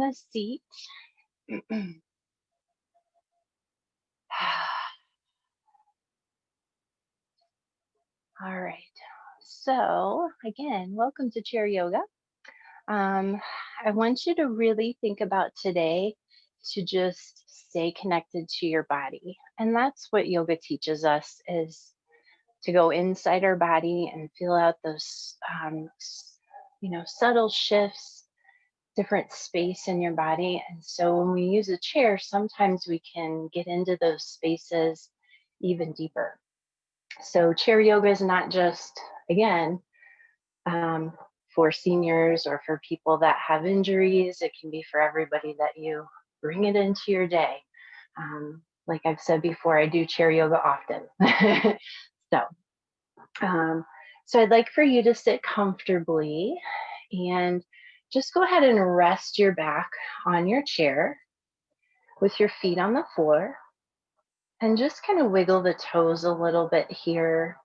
A seat. All right. So again, welcome to Chair Yoga. I want you to really think about today to just stay connected to your body. And that's what yoga teaches us is to go inside our body and feel out those, subtle shifts, different space in your body. And so when we use a chair, sometimes we can get into those spaces even deeper. So chair yoga is not just, again, for seniors or for people that have injuries. It can be for everybody that you bring it into your day. Like I've said before, I do chair yoga often. so, um, so I'd like for you to sit comfortably and just go ahead and rest your back on your chair with your feet on the floor and just kind of wiggle the toes a little bit here.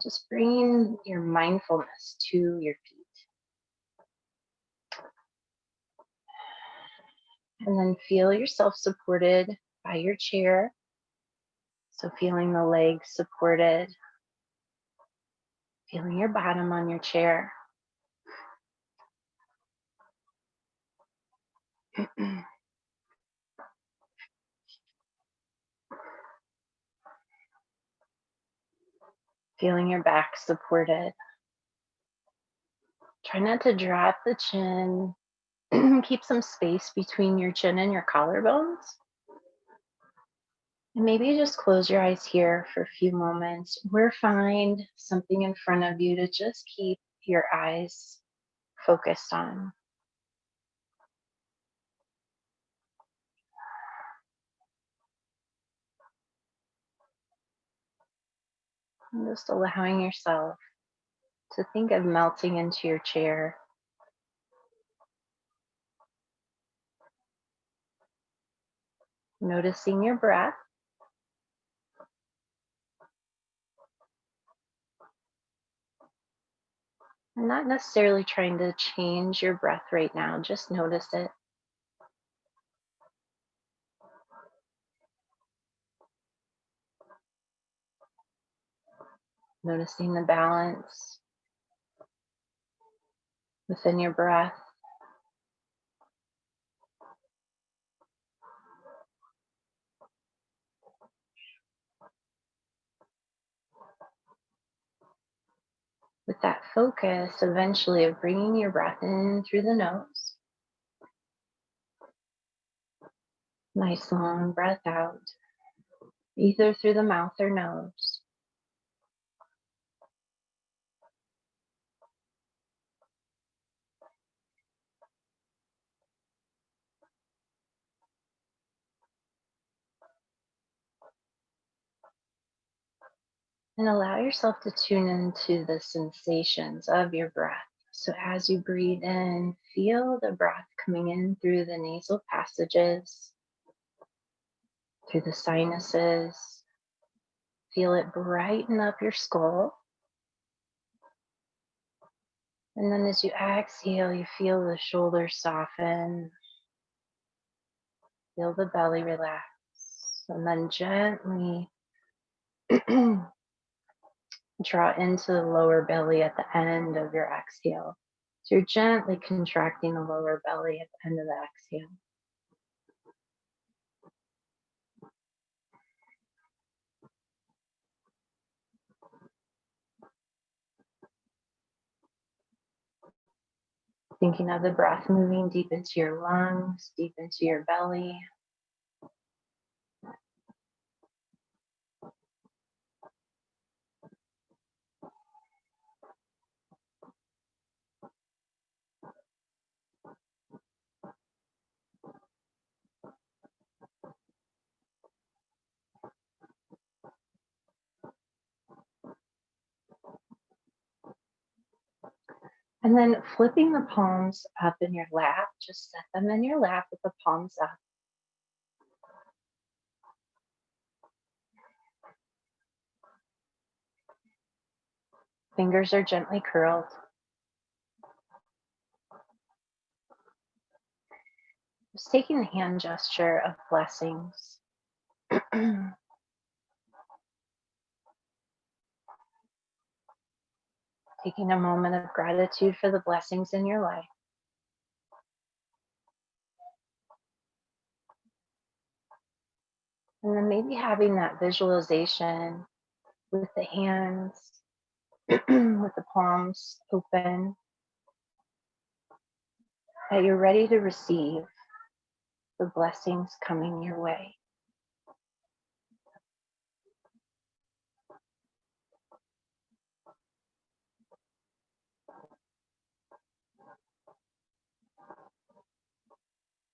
Just bringing your mindfulness to your feet. And then feel yourself supported by your chair. So feeling the legs supported, feeling your bottom on your chair. Feeling your back supported. Try not to drop the chin. Keep some space between your chin and your collarbones. And maybe just close your eyes here for a few moments or find something in front of you to just keep your eyes focused on. And just allowing yourself to think of melting into your chair. Noticing your breath. And not necessarily trying to change your breath right now, just notice it. Noticing the balance within your breath. With that focus, eventually of bringing your breath in through the nose. Nice long breath out, either through the mouth or nose. And allow yourself to tune into the sensations of your breath. So as you breathe in, feel the breath coming in through the nasal passages, through the sinuses. Feel it brighten up your skull. And then as you exhale, you feel the shoulders soften. Feel the belly relax. And then gently draw into the lower belly at the end of your exhale. So you're gently contracting the lower belly at the end of the exhale. Thinking of the breath moving deep into your lungs, deep into your belly. And then flipping the palms up in your lap, just set them in your lap with the palms up. Fingers are gently curled. Just taking the hand gesture of blessings. Taking a moment of gratitude for the blessings in your life. And then maybe having that visualization with the hands, with the palms open, that you're ready to receive the blessings coming your way.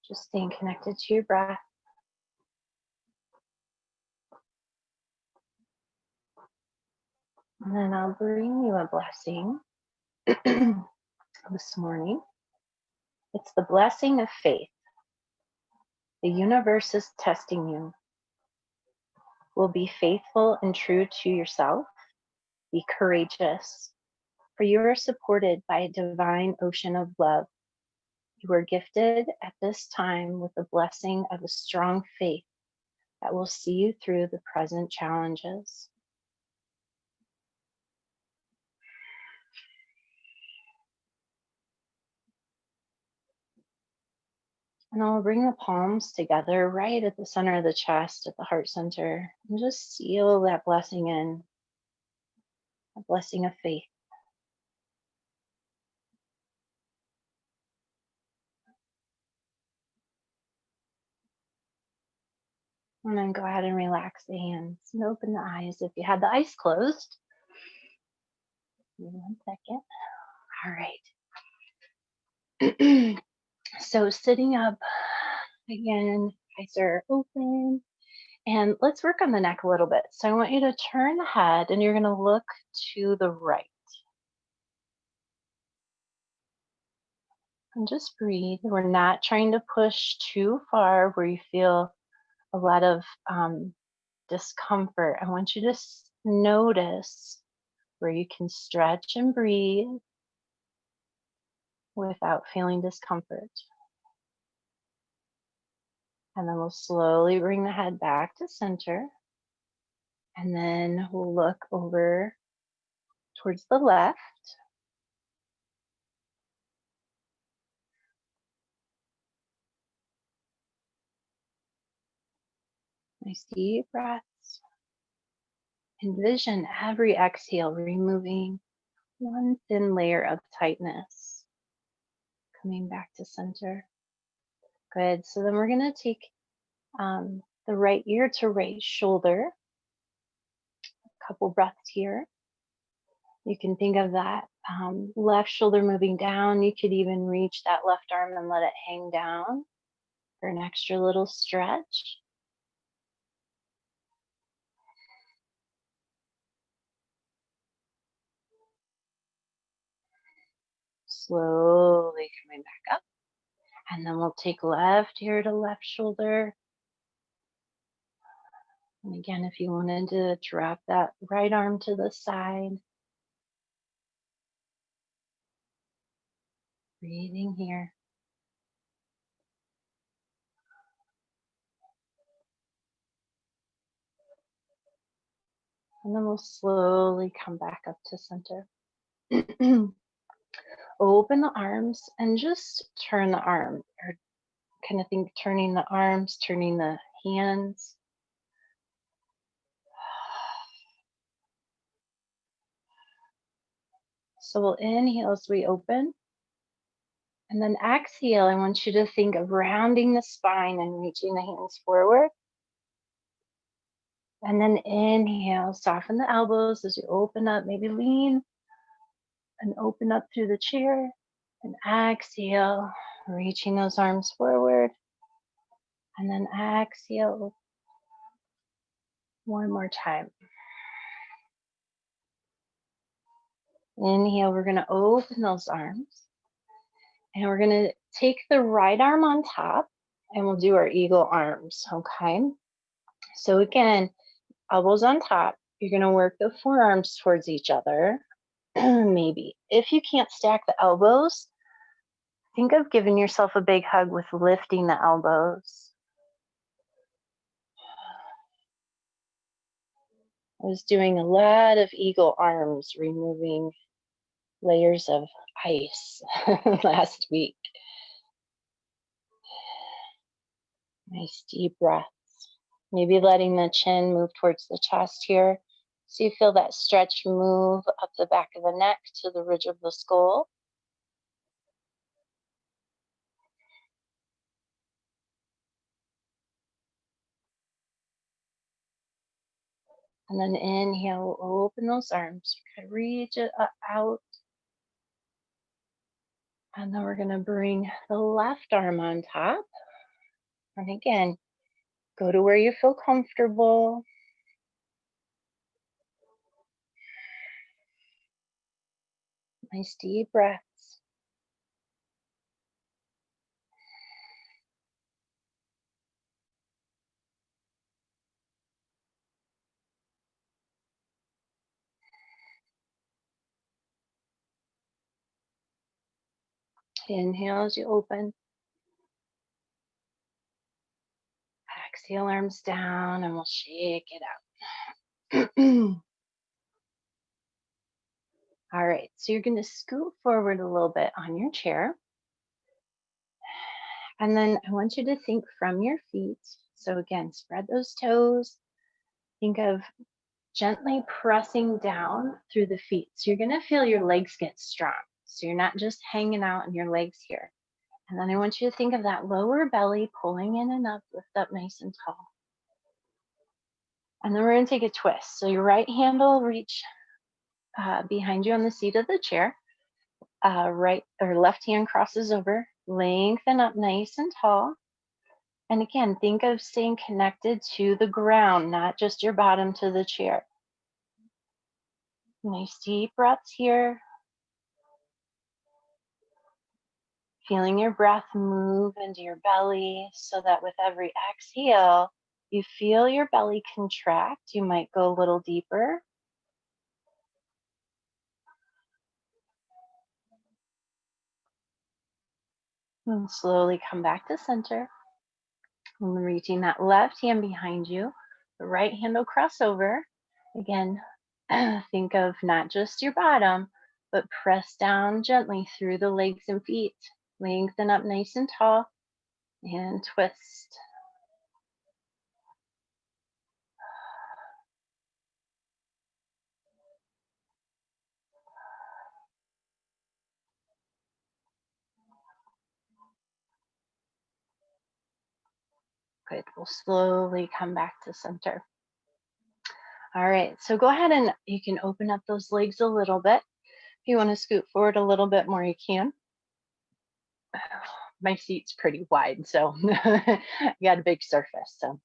Just staying connected to your breath. And then I'll bring you a blessing this morning. It's the blessing of faith. The universe is testing you. Will be faithful and true to yourself. Be courageous, for you are supported by a divine ocean of love. You are gifted at this time with the blessing of a strong faith that will see you through the present challenges. And I'll bring the palms together right at the center of the chest, at the heart center, and just seal that blessing in, a blessing of faith. And then go ahead and relax the hands and open the eyes if you had the eyes closed. Give me 1 second. All right. So sitting up again, eyes are open. And let's work on the neck a little bit. So I want you to turn the head and you're going to look to the right. And just breathe. We're not trying to push too far where you feel a lot of discomfort. I want you to notice where you can stretch and breathe without feeling discomfort. And then we'll slowly bring the head back to center. And then we'll look over towards the left. Nice deep breaths. Envision every exhale removing one thin layer of tightness. Coming back to center. Good. So then we're going to take the right ear to right shoulder. A couple breaths here. You can think of that left shoulder moving down. You could even reach that left arm and let it hang down for an extra little stretch. Slowly coming back up. And then we'll take left ear to left shoulder. And again, if you wanted to drop that right arm to the side. Breathing here. And then we'll slowly come back up to center. Open the arms and just turn the arm, or kind of think turning the arms, turning the hands. So we'll inhale as we open. And then exhale, I want you to think of rounding the spine and reaching the hands forward. And then inhale, soften the elbows as you open up, maybe lean and open up through the chair. And exhale, reaching those arms forward. And then exhale one more time. Inhale, we're going to open those arms. And we're going to take the right arm on top and we'll do our eagle arms, okay? So again, elbows on top. You're going to work the forearms towards each other. Maybe. If you can't stack the elbows, Think of giving yourself a big hug with lifting the elbows. I was doing a lot of eagle arms, removing layers of ice last week. Nice deep breaths. Maybe letting the chin move towards the chest here. So you feel that stretch move up the back of the neck to the ridge of the skull. And then inhale, open those arms. Reach it out. And then we're gonna bring the left arm on top. And again, go to where you feel comfortable. Nice deep breaths. Inhale as you open. Exhale, arms down, and we'll shake it out. All right, so you're going to scoot forward a little bit on your chair. And then I want you to think from your feet. So again, spread those toes. Think of gently pressing down through the feet. So you're going to feel your legs get strong. So you're not just hanging out in your legs here. And then I want you to think of that lower belly pulling in and up, lift up nice and tall. And then we're going to take a twist. So your right hand will reach behind you on the seat of the chair. Right or left hand crosses over, lengthen up nice and tall. And again, think of staying connected to the ground, not just your bottom to the chair. Nice deep breaths here. Feeling your breath move into your belly so that with every exhale, you feel your belly contract. You might go a little deeper. And slowly come back to center. And reaching that left hand behind you. The right hand will cross over. Again, think of not just your bottom, but press down gently through the legs and feet. Lengthen up nice and tall and twist. Good, we'll slowly come back to center. All right, so go ahead and you can open up those legs a little bit. If you want to scoot forward a little bit more, you can. My seat's pretty wide, so I got a big surface. So,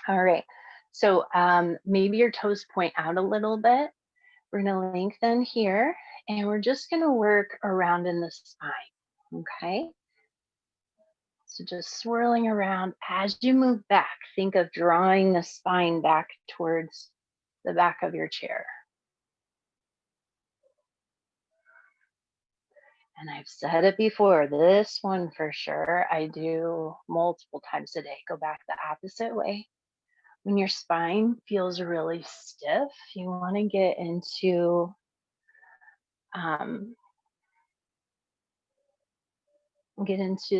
all right. So maybe your toes point out a little bit. We're gonna lengthen here, and we're just gonna work around in the spine, okay? So just swirling around. As you move back, think of drawing the spine back towards the back of your chair. And I've said it before, this one for sure, I do multiple times a day. Go back the opposite way. When your spine feels really stiff, you want to get into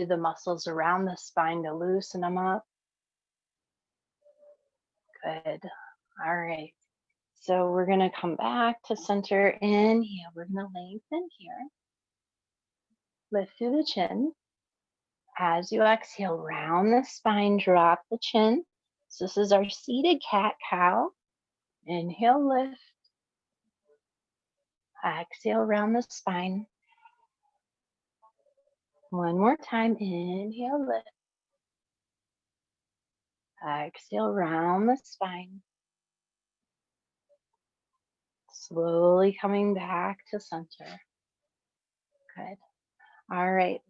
the muscles around the spine to loosen them up. Good. All right. So we're going to come back to center. Inhale. We're going to lengthen here. Lift through the chin. As you exhale, round the spine, drop the chin. So this is our seated cat-cow. Inhale, lift. Exhale, round the spine. One more time. Inhale, lift. Exhale, round the spine. Slowly coming back to center. Good. All right.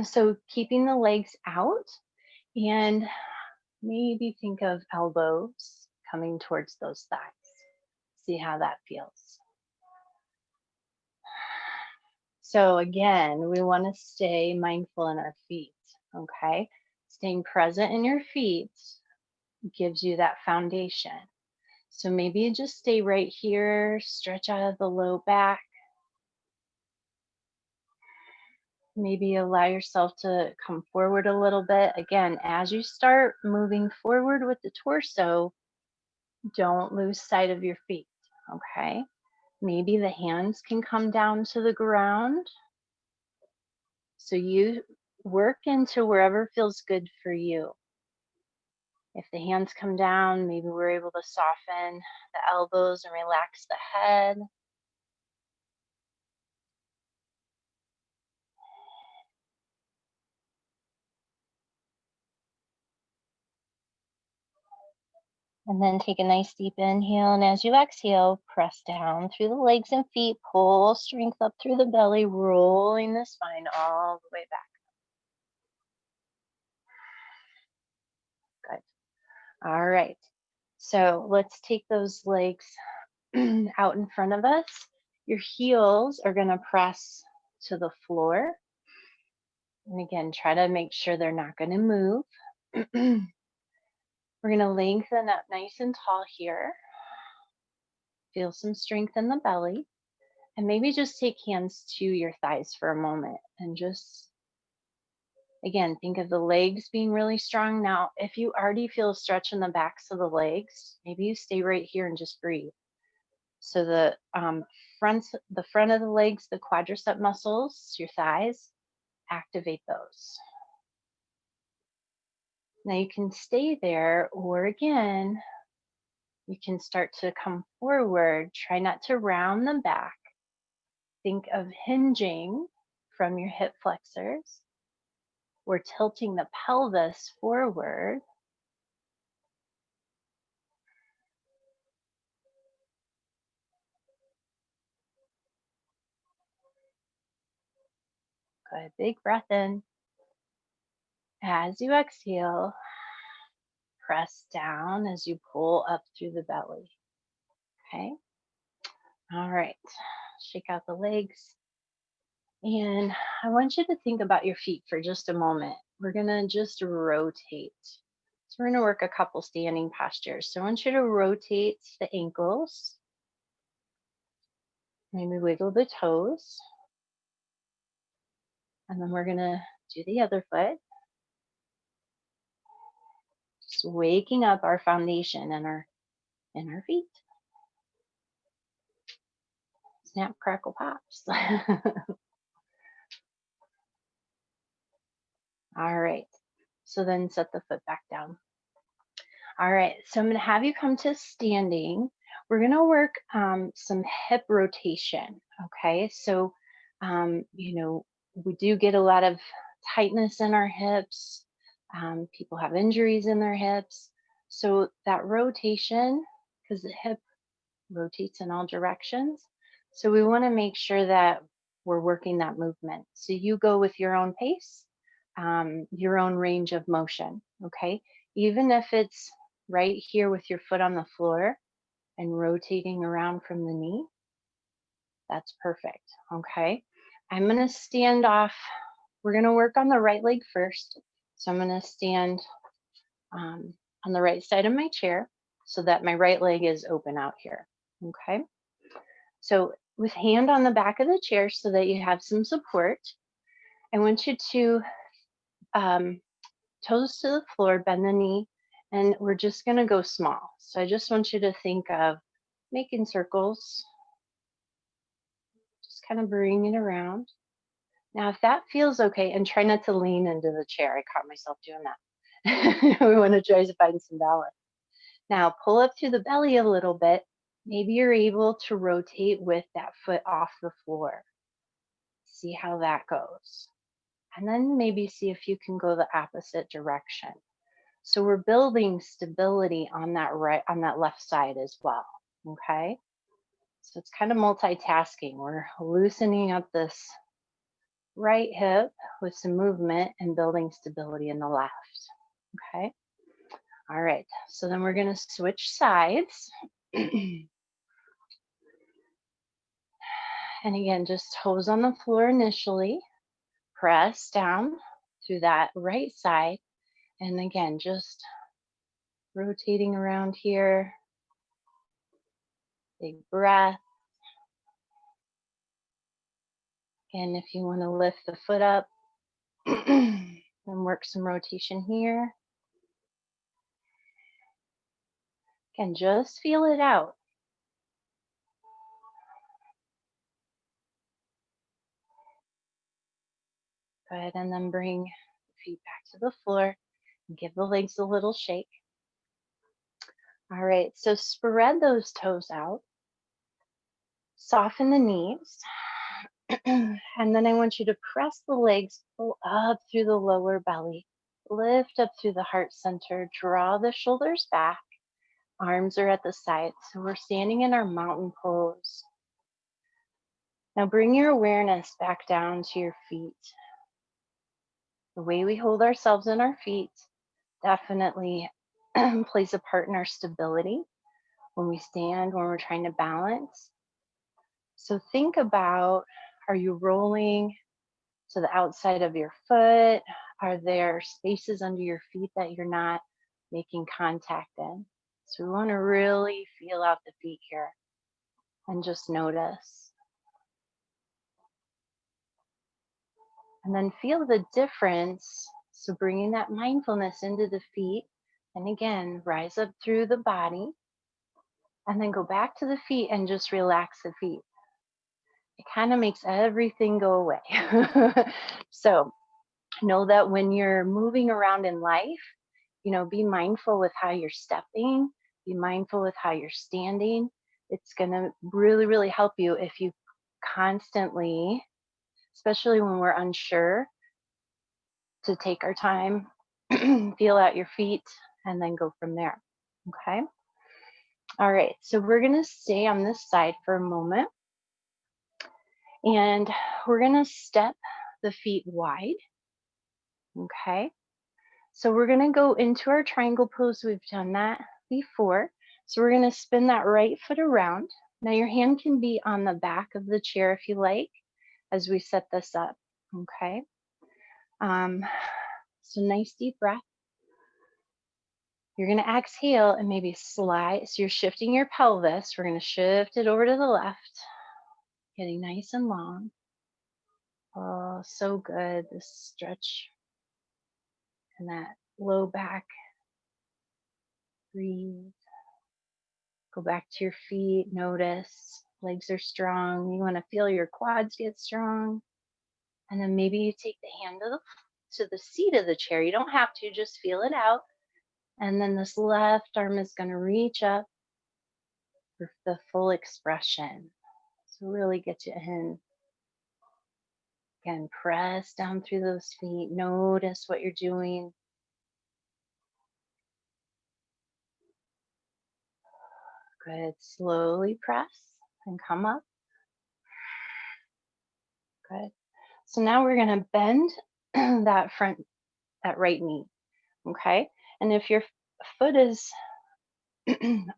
So keeping the legs out and maybe think of elbows coming towards those thighs. See how that feels. So again, we want to stay mindful in our feet, okay? Staying present in your feet gives you that foundation. So maybe you just stay right here, stretch out of the low back. Maybe allow yourself to come forward a little bit. Again, as you start moving forward with the torso, don't lose sight of your feet, okay? Maybe the hands can come down to the ground. So you work into wherever feels good for you. If the hands come down, maybe we're able to soften the elbows and relax the head. And then take a nice deep inhale. And as you exhale, press down through the legs and feet, pull strength up through the belly, rolling the spine all the way back. Good. All right. So let's take those legs out in front of us. Your heels are going to press to the floor. And again, try to make sure they're not going to move. We're going to lengthen up nice and tall here. Feel some strength in the belly. And maybe just take hands to your thighs for a moment and just, again, think of the legs being really strong. Now, if you already feel a stretch in the backs of the legs, maybe you stay right here and just breathe. So the front of the legs, the quadricep muscles, your thighs, activate those. Now you can stay there, or again, you can start to come forward. Try not to round the back. Think of hinging from your hip flexors. We're tilting the pelvis forward. Good, big breath in. As you exhale, press down as you pull up through the belly. Okay. All right. Shake out the legs. And I want you to think about your feet for just a moment. We're going to just rotate. So we're going to work a couple standing postures. So I want you to rotate the ankles. Maybe wiggle the toes. And then we're going to do the other foot. Just waking up our foundation in our feet. Snap, crackle, pops. All right. So then set the foot back down. All right. So I'm going to have you come to standing. We're going to work some hip rotation. Okay. So, we do get a lot of tightness in our hips. People have injuries in their hips. So that rotation, because the hip rotates in all directions. So we want to make sure that we're working that movement. So you go with your own pace, your own range of motion, okay? Even if it's right here with your foot on the floor and rotating around from the knee, that's perfect, okay? I'm gonna stand off. We're gonna work on the right leg first. So I'm gonna stand on the right side of my chair so that my right leg is open out here, okay? So with hand on the back of the chair so that you have some support, I want you to toes to the floor, bend the knee, and we're just gonna go small. So I just want you to think of making circles, just kind of bringing it around. Now, if that feels okay, and try not to lean into the chair. I caught myself doing that. We want to try to find some balance. Now, pull up through the belly a little bit. Maybe you're able to rotate with that foot off the floor. See how that goes. And then maybe see if you can go the opposite direction. So we're building stability on that left side as well. Okay. So it's kind of multitasking. We're loosening up this right hip with some movement and building stability in the left. Okay. All right. So then we're going to switch sides. And again, just toes on the floor initially. Press down through that right side. And again, just rotating around here. Big breath. Again, if you want to lift the foot up and work some rotation here. Again, just feel it out. Good, and then bring the feet back to the floor and give the legs a little shake. All right, so spread those toes out. Soften the knees. And then I want you to press the legs, pull up through the lower belly. Lift up through the heart center. Draw the shoulders back. Arms are at the sides. So we're standing in our mountain pose. Now bring your awareness back down to your feet. The way we hold ourselves in our feet definitely plays a part in our stability when we stand, when we're trying to balance. So think about, are you rolling to the outside of your foot? Are there spaces under your feet that you're not making contact in? So we want to really feel out the feet here and just notice. And then feel the difference. So bringing that mindfulness into the feet. And again, rise up through the body. And then go back to the feet and just relax the feet. It kind of makes everything go away. So know that when you're moving around in life, be mindful with how you're stepping, be mindful with how you're standing. It's going to really, really help you if you constantly, especially when we're unsure, to take our time, feel out your feet, and then go from there. Okay. All right. So we're going to stay on this side for a moment. And we're going to step the feet wide. Okay. So we're going to go into our triangle pose. We've done that before. So we're going to spin that right foot around. Now your hand can be on the back of the chair if you like, as we set this up. Okay. So nice deep breath. You're going to exhale and maybe slide. So you're shifting your pelvis. We're going to shift it over to the left, getting nice and long. Oh, so good. This stretch and that low back. Breathe. Go back to your feet. Notice legs are strong. You want to feel your quads get strong. And then maybe you take the hand to the seat of the chair. You don't have to, just feel it out. And then this left arm is going to reach up for the full expression. So really get you in. Again, press down through those feet. Notice what you're doing. Good. Slowly press and come up. Good. So now we're going to bend that right knee. Okay. And if your foot is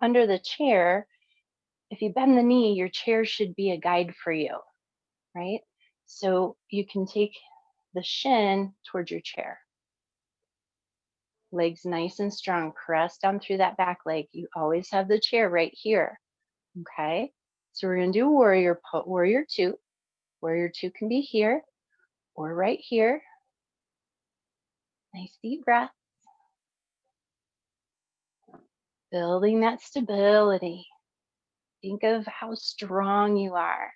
under the chair, if you bend the knee, your chair should be a guide for you, right? So you can take the shin towards your chair. Legs nice and strong. Press down through that back leg. You always have the chair right here. Okay. So we're going to do warrior two. Warrior two can be here or right here. Nice deep breath. Building that stability. Think of how strong you are.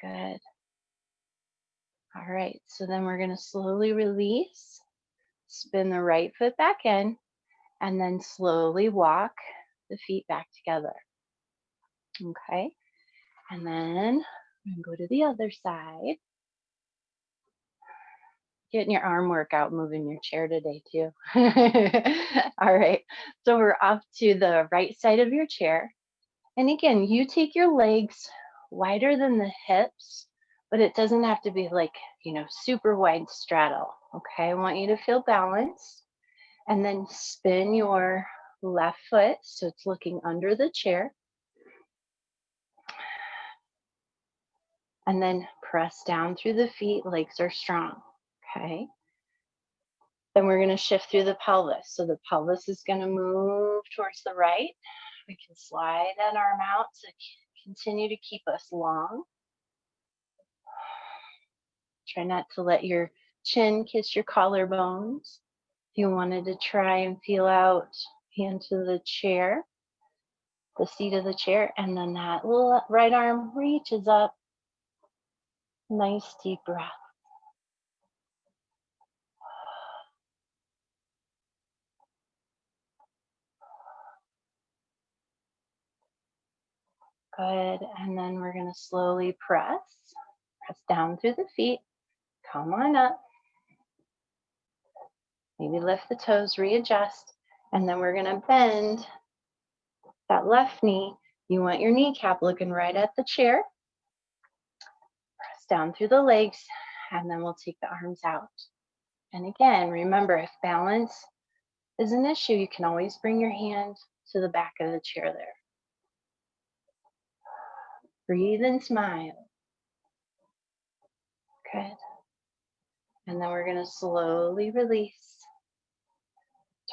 Good. All right, so then we're going to slowly release, spin the right foot back in, and then slowly walk the feet back together. Okay, and then I'm going to go to the other side. Getting your arm workout, moving your chair today too. All right, so we're off to the right side of your chair. And again, you take your legs wider than the hips, but it doesn't have to be like, super wide straddle. Okay, I want you to feel balanced. And then spin your left foot so it's looking under the chair. And then press down through the feet, legs are strong, okay? Then we're gonna shift through the pelvis. So the pelvis is gonna move towards the right. We can slide that arm out to continue to keep us long. Try not to let your chin kiss your collarbones. If you wanted to try and feel out, hand to the chair, the seat of the chair, and then that little right arm reaches up. Nice deep breath. Good, and then we're gonna slowly press down through the feet. Come on up. Maybe lift the toes, readjust, and then we're gonna bend that left knee. You want your kneecap looking right at the chair. Press down through the legs, and then we'll take the arms out. And again, remember, if balance is an issue, you can always bring your hand to the back of the chair there. Breathe and smile. Good. And then we're gonna slowly release.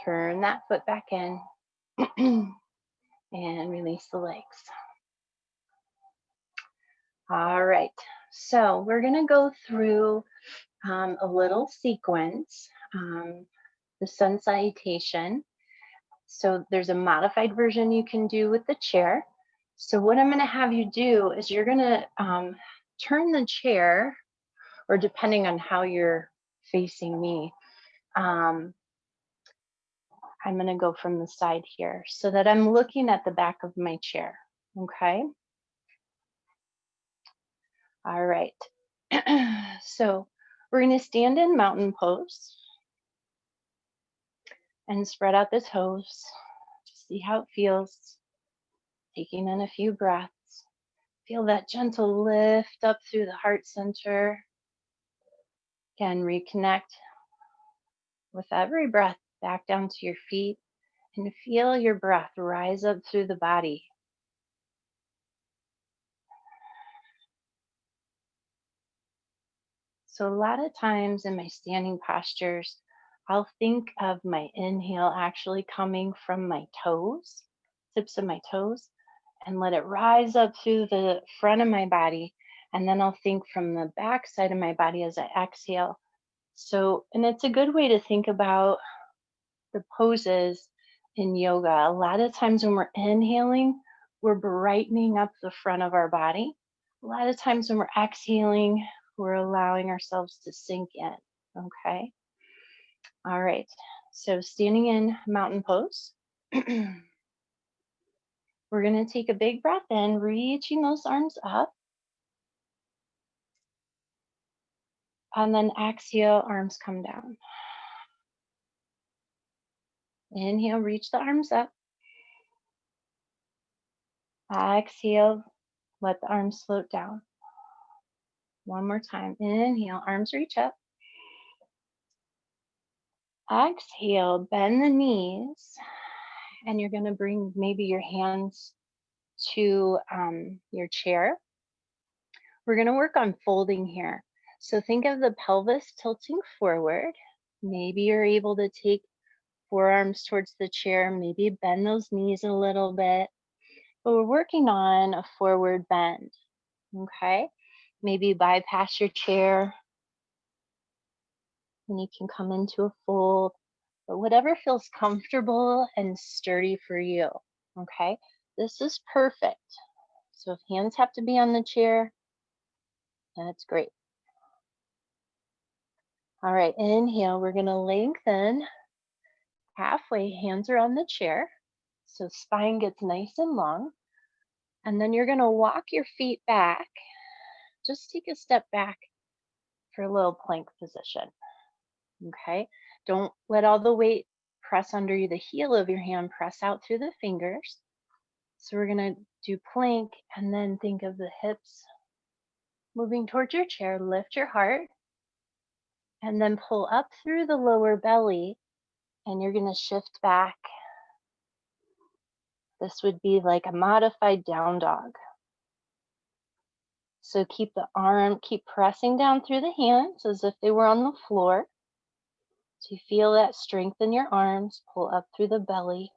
Turn that foot back in and release the legs. All right, so we're gonna go through a little sequence, the sun salutation. So there's a modified version you can do with the chair. So what I'm gonna have you do is you're gonna turn the chair, or depending on how you're facing me, I'm gonna go from the side here so that I'm looking at the back of my chair, okay? All right, so we're gonna stand in mountain pose and spread out the toes to see how it feels. Taking in a few breaths. Feel that gentle lift up through the heart center. Again, reconnect with every breath back down to your feet and feel your breath rise up through the body. So a lot of times in my standing postures, I'll think of my inhale actually coming from my toes, tips of my toes, and let it rise up through the front of my body. And then I'll think from the back side of my body as I exhale. So, and it's a good way to think about the poses in yoga. A lot of times when we're inhaling, we're brightening up the front of our body. A lot of times when we're exhaling, we're allowing ourselves to sink in. Okay. All right. So standing in mountain pose. We're going to take a big breath in, reaching those arms up. And then exhale, arms come down. Inhale, reach the arms up. Exhale, let the arms float down. One more time. Inhale, arms reach up. Exhale, bend the knees. And you're going to bring maybe your hands to your chair. We're going to work on folding here. So think of the pelvis tilting forward. Maybe you're able to take forearms towards the chair, maybe bend those knees a little bit. But we're working on a forward bend, okay? Maybe bypass your chair and you can come into a fold, but whatever feels comfortable and sturdy for you, okay? This is perfect. So if hands have to be on the chair, that's great. All right, inhale, we're gonna lengthen halfway, hands are on the chair. So spine gets nice and long. And then you're gonna walk your feet back. Just take a step back for a little plank position, okay? Don't let all the weight press under you. The heel of your hand, press out through the fingers. So we're gonna do plank and then think of the hips moving towards your chair, lift your heart, and then pull up through the lower belly, and you're gonna shift back. This would be like a modified down dog. So keep pressing down through the hands as if they were on the floor. So you feel that strength in your arms, pull up through the belly.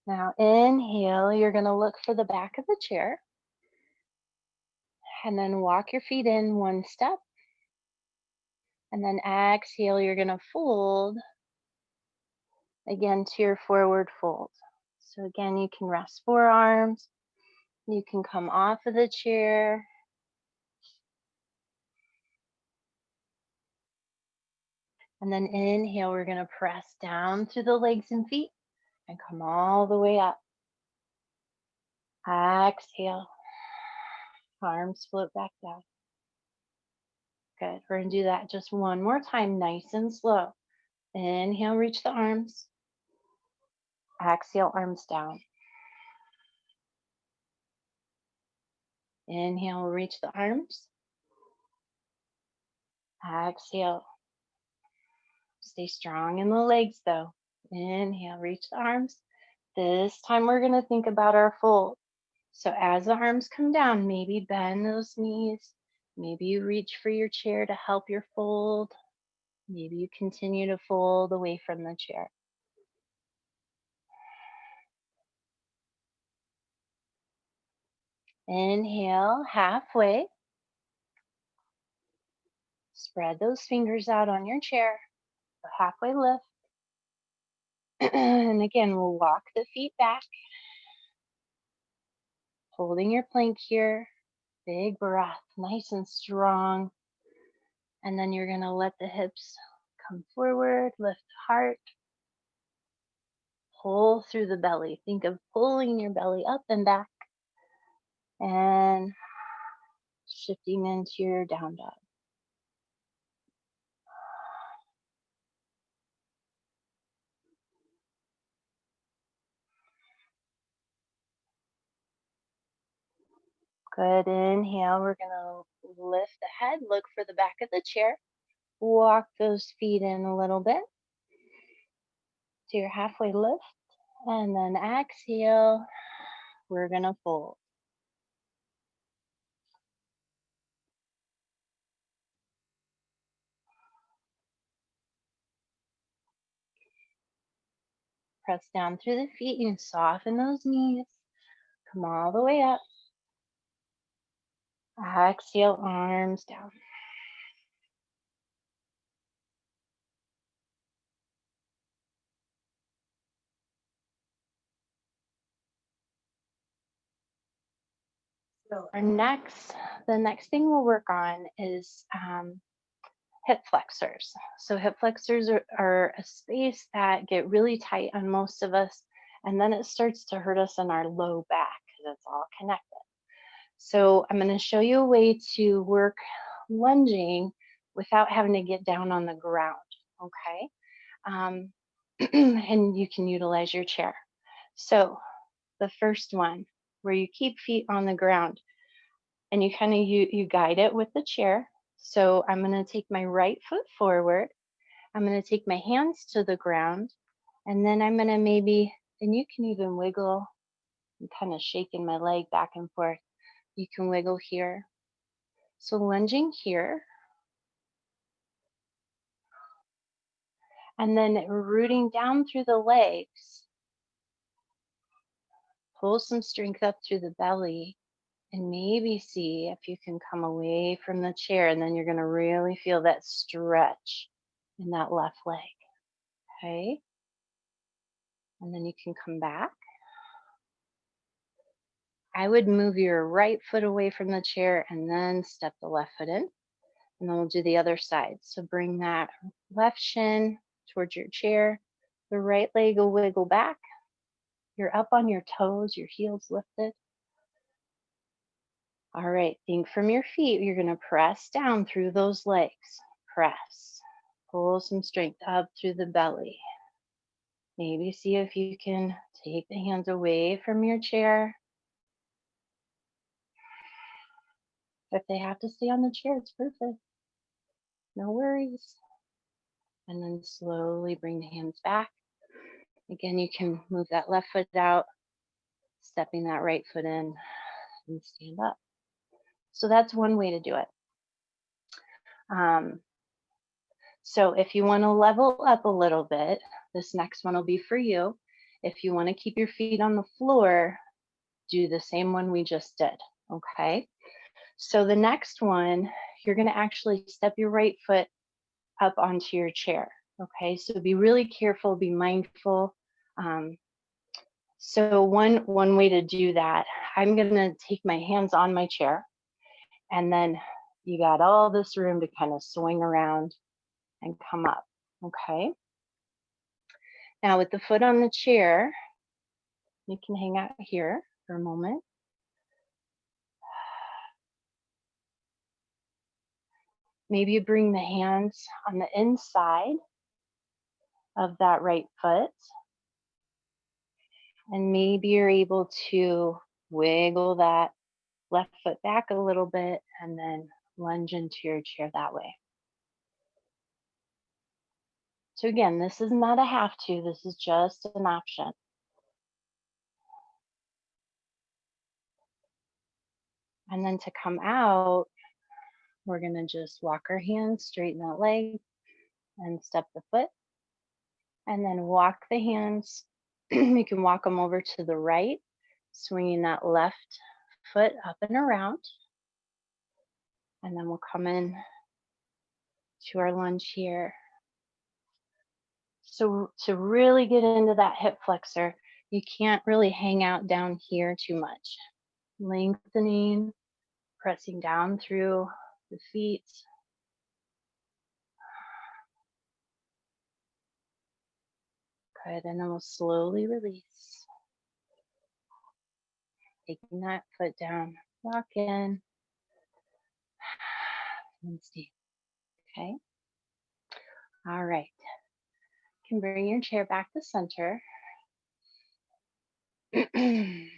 Now inhale, you're gonna look for the back of the chair and then walk your feet in one step. And then exhale, you're gonna fold again to your forward fold. So again, you can rest forearms. You can come off of the chair. And then inhale, we're gonna press down through the legs and feet and come all the way up. Exhale, arms float back down. Good, we're gonna do that just one more time, nice and slow. Inhale, reach the arms. Exhale, arms down. Inhale, reach the arms. Exhale. Stay strong in the legs though. Inhale, reach the arms. This time we're gonna think about our fold. So as the arms come down, maybe bend those knees. Maybe you reach for your chair to help your fold. Maybe you continue to fold away from the chair. Inhale, halfway. Spread those fingers out on your chair. Halfway lift. And again, we'll walk the feet back. Holding your plank here. Big breath, nice and strong. And then you're gonna let the hips come forward, lift the heart. Pull through the belly. Think of pulling your belly up and back. And shifting into your down dog. Good, inhale, we're gonna lift the head, look for the back of the chair. Walk those feet in a little bit. So your halfway lift. And then exhale, we're gonna fold. Press down through the feet and soften those knees. Come all the way up. Exhale, arms down. So the next thing we'll work on is hip flexors. So hip flexors are a space that get really tight on most of us, and then it starts to hurt us in our low back because it's all connected. So I'm going to show you a way to work lunging without having to get down on the ground, okay? And you can utilize your chair. So the first one, where you keep feet on the ground, and you kind of you guide it with the chair. So I'm going to take my right foot forward. I'm going to take my hands to the ground, and then I'm going to and you can even wiggle. I'm kind of shaking my leg back and forth. You can wiggle here. So lunging here, and then rooting down through the legs. Pull some strength up through the belly, and maybe see if you can come away from the chair, and then you're going to really feel that stretch in that left leg. Okay. And then you can come back. I would move your right foot away from the chair and then step the left foot in. And then we'll do the other side. So bring that left shin towards your chair. The right leg will wiggle back. You're up on your toes, your heels lifted. All right, think from your feet. You're going to press down through those legs. Press. Pull some strength up through the belly. Maybe see if you can take the hands away from your chair. If they have to stay on the chair, it's perfect. No worries. And then slowly bring the hands back. Again, you can move that left foot out, stepping that right foot in, and stand up. So that's one way to do it. So if you want to level up a little bit, this next one will be for you. If you want to keep your feet on the floor, do the same one we just did, okay? So the next one, you're going to actually step your right foot up onto your chair, okay? So be really careful, be mindful. So one way to do that, I'm going to take my hands on my chair, and then you got all this room to kind of swing around and come up, okay? Now with the foot on the chair, you can hang out here for a moment. Maybe you bring the hands on the inside of that right foot, and maybe you're able to wiggle that left foot back a little bit and then lunge into your chair that way. So again, this is not a have to, this is just an option. And then to come out, we're gonna just walk our hands, straighten that leg, and step the foot. And then walk the hands. You can walk them over to the right, swinging that left foot up and around. And then we'll come in to our lunge here. So to really get into that hip flexor, you can't really hang out down here too much. Lengthening, pressing down through the feet. Good, and then we'll slowly release. Taking that foot down, lock in, and stay. Okay. All right. You can bring your chair back to center. And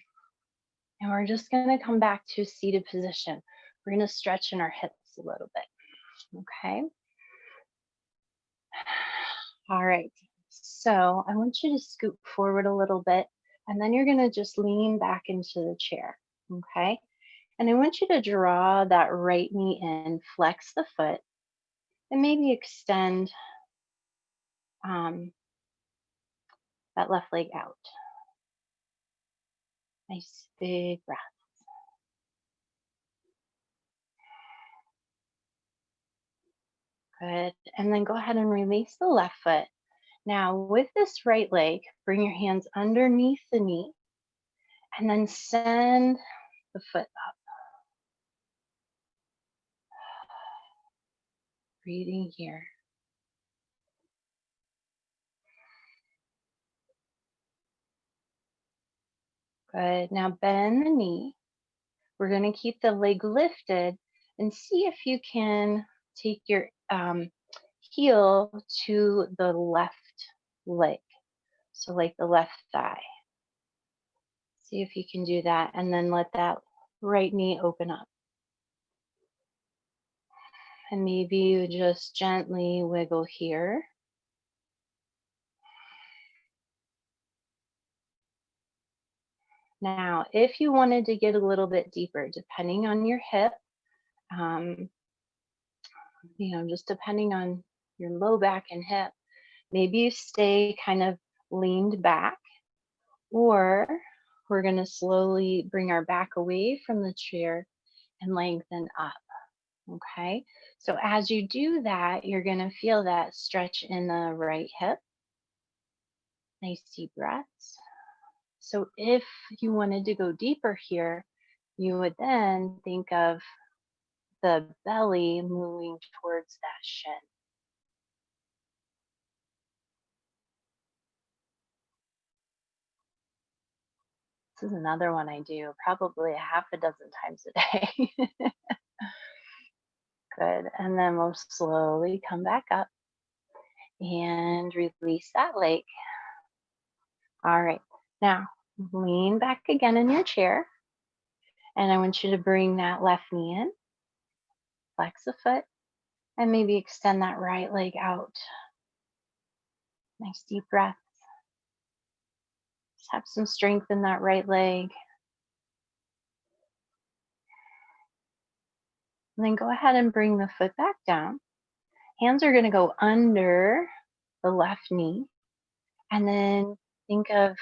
we're just going to come back to a seated position. We're going to stretch in our hips a little bit. Okay. All right. So I want you to scoot forward a little bit, and then you're going to just lean back into the chair. Okay. And I want you to draw that right knee in, flex the foot, and maybe extend that left leg out. Nice big breath. Good. And then go ahead and release the left foot. Now with this right leg, bring your hands underneath the knee and then send the foot up. Breathing here. Good. Now bend the knee. We're going to keep the leg lifted and see if you can take your heel to the left leg. So like the left thigh. See if you can do that, and then let that right knee open up. And maybe you just gently wiggle here. Now, if you wanted to get a little bit deeper, depending on your hip, just depending on your low back and hip, maybe you stay kind of leaned back, or we're going to slowly bring our back away from the chair and lengthen up. Okay, so as you do that, you're going to feel that stretch in the right hip. Nice deep breaths. So if you wanted to go deeper here, you would then think of the belly moving towards that shin. This is another one I do probably a half a dozen times a day. Good. And then we'll slowly come back up and release that leg. All right. Now lean back again in your chair. And I want you to bring that left knee in, flex the foot, and maybe extend that right leg out. Nice deep breath. Just have some strength in that right leg. And then go ahead and bring the foot back down. Hands are going to go under the left knee. And then think of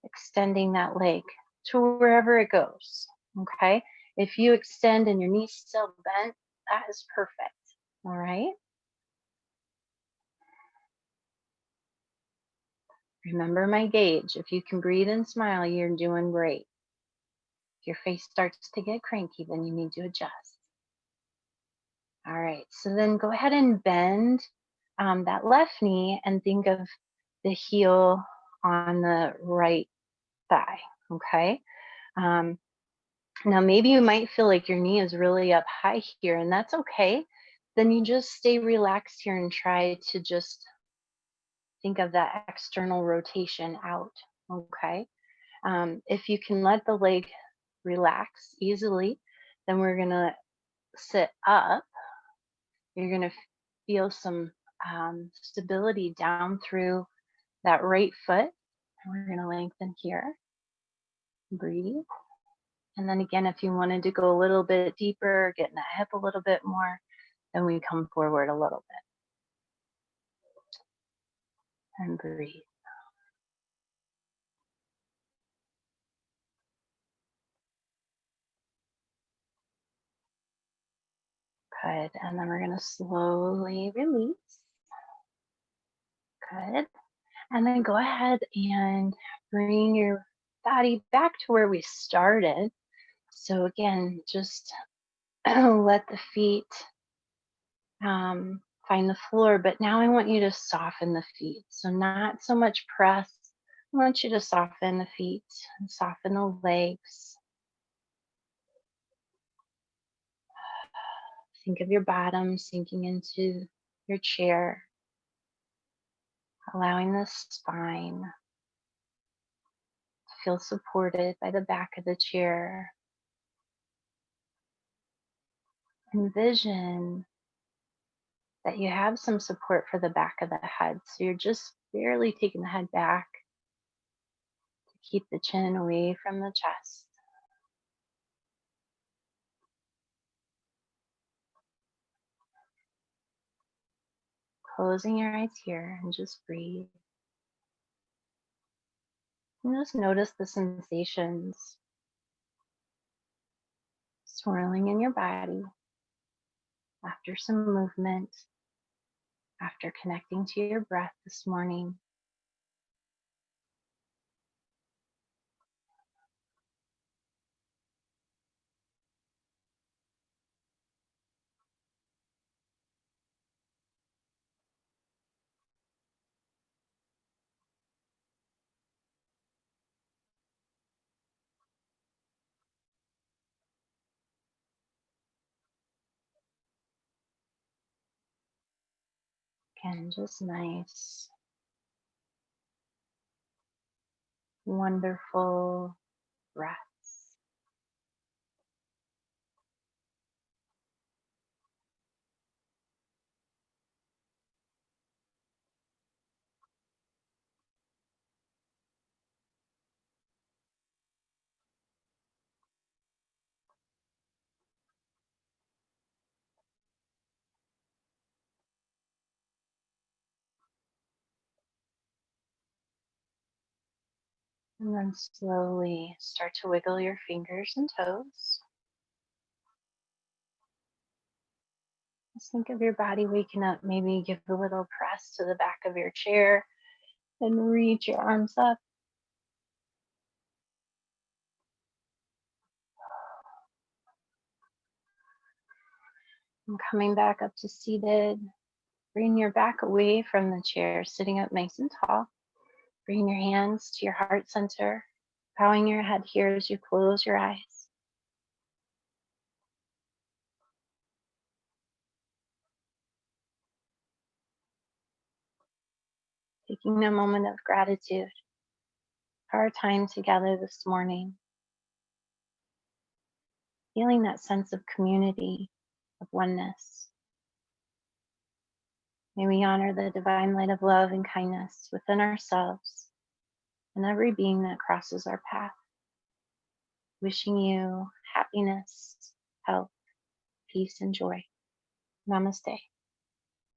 extending that leg to wherever it goes. Okay. If you extend and your knee's still bent, that is perfect. All right. Remember my gauge. If you can breathe and smile, you're doing great. If your face starts to get cranky, then you need to adjust. All right. So then go ahead and bend that left knee and think of the heel on the right thigh. Okay. Um, Now, maybe you might feel like your knee is really up high here, and that's okay. Then you just stay relaxed here and try to just think of that external rotation out. Okay. If you can let the leg relax easily, then we're going to sit up. You're going to feel some stability down through that right foot. We're going to lengthen here. Breathe. And then again, if you wanted to go a little bit deeper, get in that hip a little bit more, then we come forward a little bit and breathe. Good. And then we're going to slowly release. Good. And then go ahead and bring your body back to where we started. So again, just let the feet find the floor, but now I want you to soften the feet. So not so much press. I want you to soften the feet and soften the legs. Think of your bottom sinking into your chair, allowing the spine to feel supported by the back of the chair. Envision that you have some support for the back of the head. So you're just barely taking the head back to keep the chin away from the chest. Closing your eyes here and just breathe. And just notice the sensations swirling in your body after some movement, after connecting to your breath this morning. Again, just nice, wonderful breaths. And then slowly start to wiggle your fingers and toes. Just think of your body waking up. Maybe give a little press to the back of your chair and reach your arms up. And coming back up to seated. Bring your back away from the chair, sitting up nice and tall. Bring your hands to your heart center, bowing your head here as you close your eyes. Taking a moment of gratitude for our time together this morning. Feeling that sense of community, of oneness. May we honor the divine light of love and kindness within ourselves and every being that crosses our path. Wishing you happiness, health, peace, and joy. Namaste.